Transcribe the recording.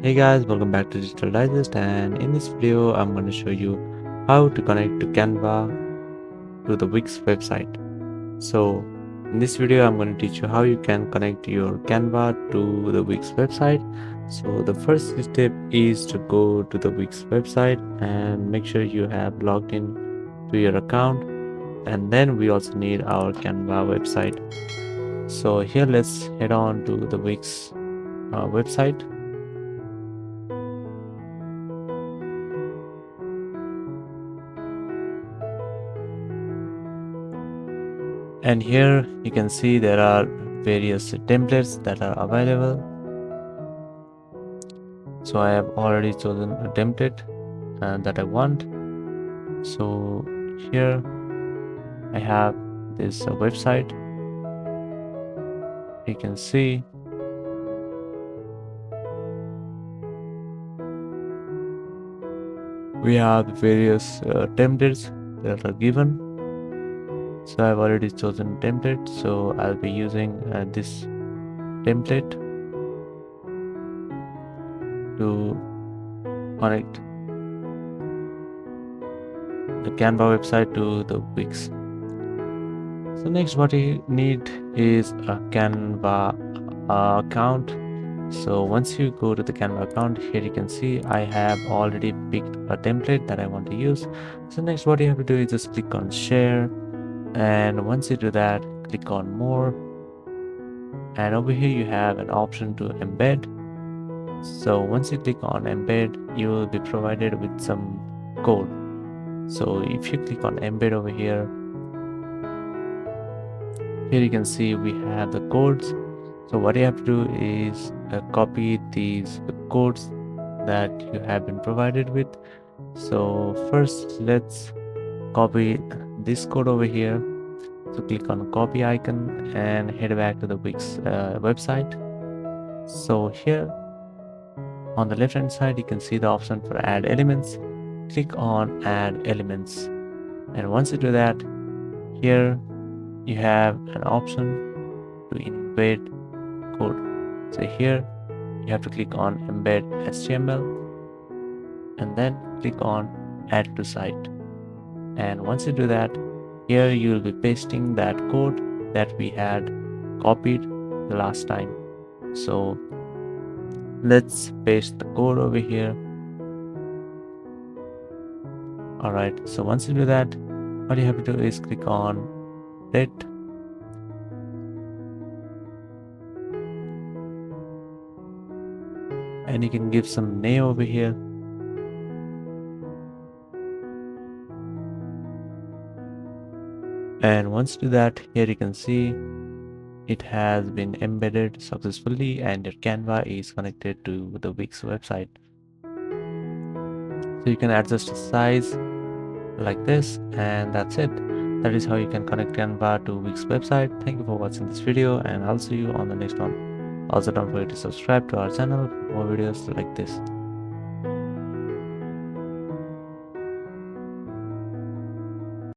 Hey guys, welcome back to Digital Digest, and in this video I'm going to show you how to connect to Canva to the Wix website. So in this video I'm going to teach you how you can connect your Canva to the Wix website. So the first step is to go to the Wix website and make sure you have logged in to your account, and then we also need our Canva website. So here let's head on to the Wix website. And here you can see there are various templates that are available. So I have already chosen a template that I want. So here I have this website. You can see we have various templates that are given. So I've already chosen template, so I'll be using this template to connect the Canva website to the Wix. So next what you need is a Canva account. So once you go to the Canva account, here you can see I have already picked a template that I want to use. So next what you have to do is just click on share, and once you do that, click on more, and over here you have an option to embed. So once you click on embed, you will be provided with some code. So if you click on embed over here you can see we have the codes. So what you have to do is copy these codes that you have been provided with. So first let's copy this code over here. So click on copy icon and head back to the Wix website. So here on the left hand side you can see the option for add elements. Click on add elements, and once you do that, here you have an option to embed code. So here you have to click on embed HTML and then click on add to site. And once you do that, here you will be pasting that code that we had copied the last time. So let's paste the code over here. Alright, so once you do that, what you have to do is click on it, and you can give some name over here. And once you do that, here you can see it has been embedded successfully and your Canva is connected to the Wix website. So you can adjust the size like this, and that's it. That is how you can connect Canva to Wix website. Thank you for watching this video, and I'll see you on the next one. Also don't forget to subscribe to our channel for more videos like this.